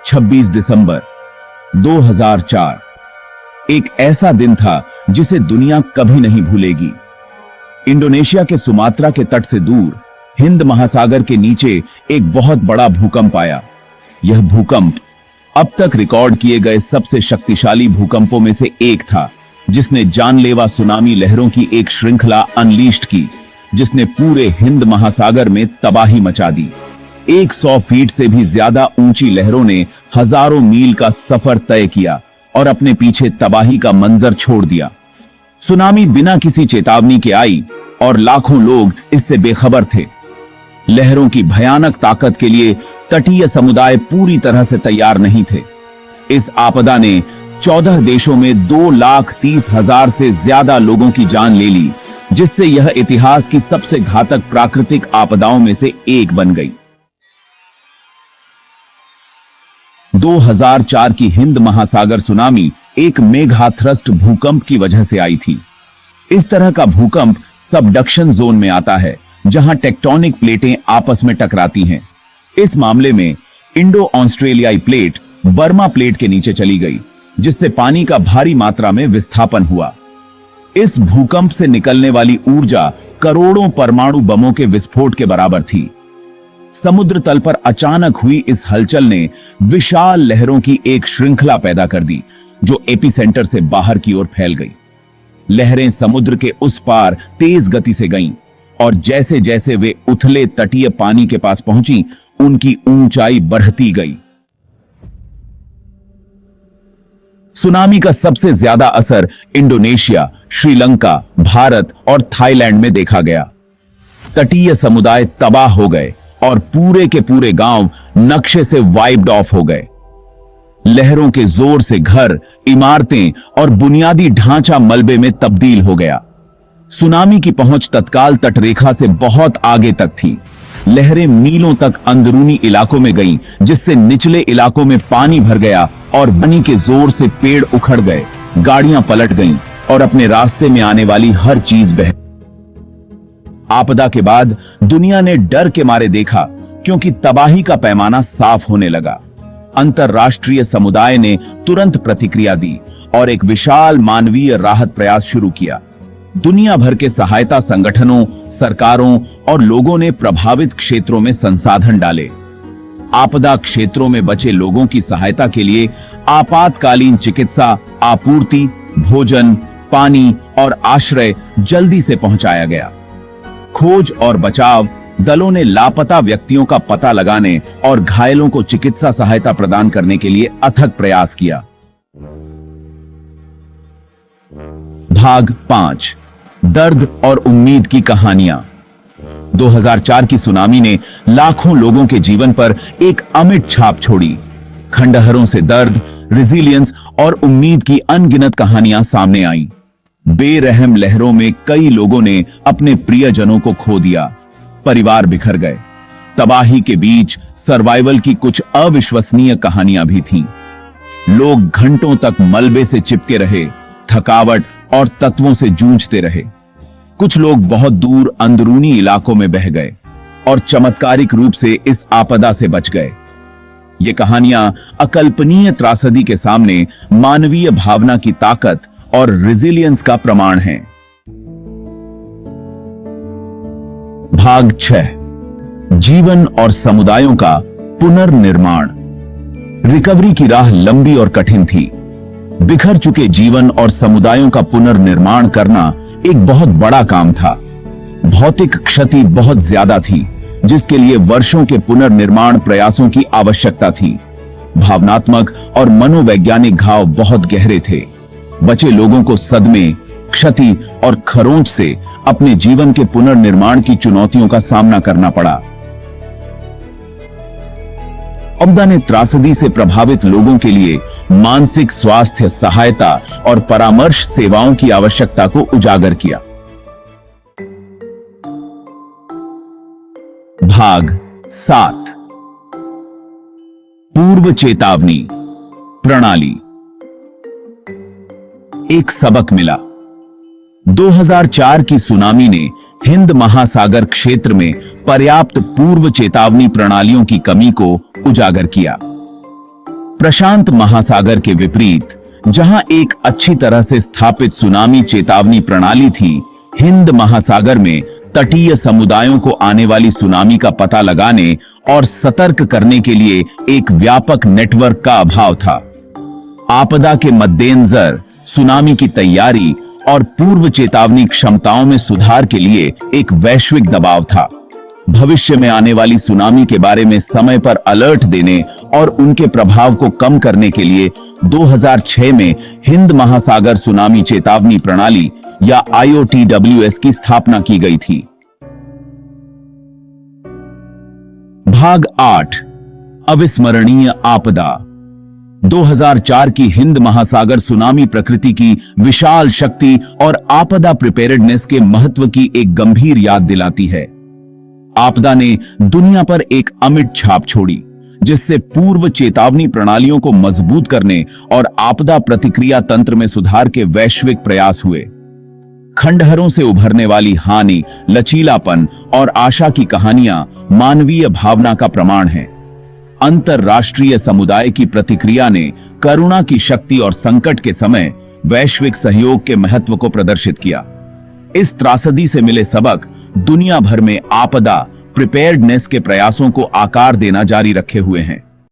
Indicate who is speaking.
Speaker 1: 26 दिसंबर 2004 एक ऐसा दिन था जिसे दुनिया कभी नहीं भूलेगी। इंडोनेशिया के सुमात्रा के तट से दूर हिंद महासागर के नीचे एक बहुत बड़ा भूकंप आया। यह भूकंप अब तक रिकॉर्ड किए गए सबसे शक्तिशाली भूकंपों में से एक था, जिसने जानलेवा सुनामी लहरों की एक श्रृंखला अनलीस्ट की, जिसने पूरे हिंद महासागर में तबाही मचा दी। 100 फीट से भी ज्यादा ऊंची लहरों ने हजारों मील का सफर तय किया और अपने पीछे तबाही का मंजर छोड़ दिया। सुनामी बिना किसी चेतावनी के आई और लाखों लोग इससे बेखबर थे। लहरों की भयानक ताकत के लिए तटीय समुदाय पूरी तरह से तैयार नहीं थे। इस आपदा ने 14 देशों में 2,30,000 से ज्यादा लोगों की जान ले ली, जिससे यह इतिहास की सबसे घातक प्राकृतिक आपदाओं में से एक बन गई। 2004 की हिंद महासागर सुनामी एक मेगाथ्रस्ट भूकंप की वजह से आई थी। इस तरह का भूकंप सबडक्शन जोन में आता है, जहां टेक्टोनिक प्लेटें आपस में टकराती हैं। इस मामले में इंडो ऑस्ट्रेलियाई प्लेट बर्मा प्लेट के नीचे चली गई, जिससे पानी का भारी मात्रा में विस्थापन हुआ। इस भूकंप से निकलने वाली ऊर्जा करोड़ों परमाणु बमों के विस्फोट के बराबर थी। समुद्र तल पर अचानक हुई इस हलचल ने विशाल लहरों की एक श्रृंखला पैदा कर दी, जो एपिसेंटर से बाहर की ओर फैल गई। लहरें समुद्र के उस पार तेज गति से गईं, और जैसे जैसे वे उथले तटीय पानी के पास पहुंची, उनकी ऊंचाई बढ़ती गई। सुनामी का सबसे ज्यादा असर इंडोनेशिया, श्रीलंका, भारत और थाईलैंड में देखा गया। तटीय समुदाय तबाह हो गए और पूरे के पूरे गांव नक्शे से वाइप्ड ऑफ हो गए। लहरों के जोर से घर, इमारतें और बुनियादी ढांचा मलबे में तब्दील हो गया। सुनामी की पहुंच तत्काल तटरेखा से बहुत आगे तक थी। लहरें मीलों तक अंदरूनी इलाकों में गईं, जिससे निचले इलाकों में पानी भर गया और पानी के जोर से पेड़ उखड़ गए, गाड़ियां पलट गईं और अपने रास्ते में आने वाली हर चीज बह। आपदा के बाद दुनिया ने डर के मारे देखा, क्योंकि तबाही का पैमाना साफ होने लगा। अंतरराष्ट्रीय समुदाय ने तुरंत प्रतिक्रिया दी और एक विशाल मानवीय राहत प्रयास शुरू किया। दुनिया भर के सहायता संगठनों, सरकारों और लोगों ने प्रभावित क्षेत्रों में संसाधन डाले। आपदा क्षेत्रों में बचे लोगों की सहायता के लिए आपातकालीन चिकित्सा आपूर्ति, भोजन, पानी और आश्रय जल्दी से पहुंचाया गया। खोज और बचाव दलों ने लापता व्यक्तियों का पता लगाने और घायलों को चिकित्सा सहायता प्रदान करने के लिए अथक प्रयास किया। भाग 5, दर्द और उम्मीद की कहानियां। 2004 की सुनामी ने लाखों लोगों के जीवन पर एक अमिट छाप छोड़ी। खंडहरों से दर्द, रेजिलियंस और उम्मीद की अनगिनत कहानियां सामने आईं। बेरहम लहरों में कई लोगों ने अपने प्रियजनों को खो दिया, परिवार बिखर गए। तबाही के बीच सर्वाइवल की कुछ अविश्वसनीय कहानियां भी थीं। लोग घंटों तक मलबे से चिपके रहे, थकावट और तत्वों से जूझते रहे। कुछ लोग बहुत दूर अंदरूनी इलाकों में बह गए और चमत्कारिक रूप से इस आपदा से बच गए। ये कहानियां अकल्पनीय त्रासदी के सामने मानवीय भावना की ताकत और रेजिलियंस का प्रमाण हैं। भाग 6, जीवन और समुदायों का पुनर्निर्माण। रिकवरी की राह लंबी और कठिन थी। बिखर चुके जीवन और समुदायों का पुनर्निर्माण करना एक बहुत बड़ा काम था। भौतिक क्षति बहुत ज्यादा थी, जिसके लिए वर्षों के पुनर्निर्माण प्रयासों की आवश्यकता थी। भावनात्मक और मनोवैज्ञानिक घाव बहुत गहरे थे। बचे लोगों को सदमे, क्षति और खरोंच से अपने जीवन के पुनर्निर्माण की चुनौतियों का सामना करना पड़ा। आपदा ने त्रासदी से प्रभावित लोगों के लिए मानसिक स्वास्थ्य सहायता और परामर्श सेवाओं की आवश्यकता को उजागर किया। भाग 7, पूर्व चेतावनी प्रणाली। एक सबक मिला। 2004 की सुनामी ने हिंद महासागर क्षेत्र में पर्याप्त पूर्व चेतावनी प्रणालियों की कमी को उजागर किया। प्रशांत महासागर के विपरीत, जहां एक अच्छी तरह से स्थापित सुनामी चेतावनी प्रणाली थी, हिंद महासागर में तटीय समुदायों को आने वाली सुनामी का पता लगाने और सतर्क करने के लिए एक व्यापक नेटवर्क का अभाव था। आपदा के मद्देनजर सुनामी की तैयारी और पूर्व चेतावनी क्षमताओं में सुधार के लिए एक वैश्विक दबाव था। भविष्य में आने वाली सुनामी के बारे में समय पर अलर्ट देने और उनके प्रभाव को कम करने के लिए 2006 में हिंद महासागर सुनामी चेतावनी प्रणाली या IOTWS की स्थापना की गई थी। भाग 8, अविस्मरणीय आपदा। 2004 की हिंद महासागर सुनामी प्रकृति की विशाल शक्ति और आपदा प्रिपेयर्डनेस के महत्व की एक गंभीर याद दिलाती है। आपदा ने दुनिया पर एक अमिट छाप छोड़ी, जिससे पूर्व चेतावनी प्रणालियों को मजबूत करने और आपदा प्रतिक्रिया तंत्र में सुधार के वैश्विक प्रयास हुए। खंडहरों से उभरने वाली हानि, लचीलापन और आशा की कहानियां मानवीय भावना का प्रमाण हैं। अंतरराष्ट्रीय समुदाय की प्रतिक्रिया ने करुणा की शक्ति और संकट के समय वैश्विक सहयोग के महत्व को प्रदर्शित किया। इस त्रासदी से मिले सबक दुनिया भर में आपदा प्रिपेयर्डनेस के प्रयासों को आकार देना जारी रखे हुए हैं।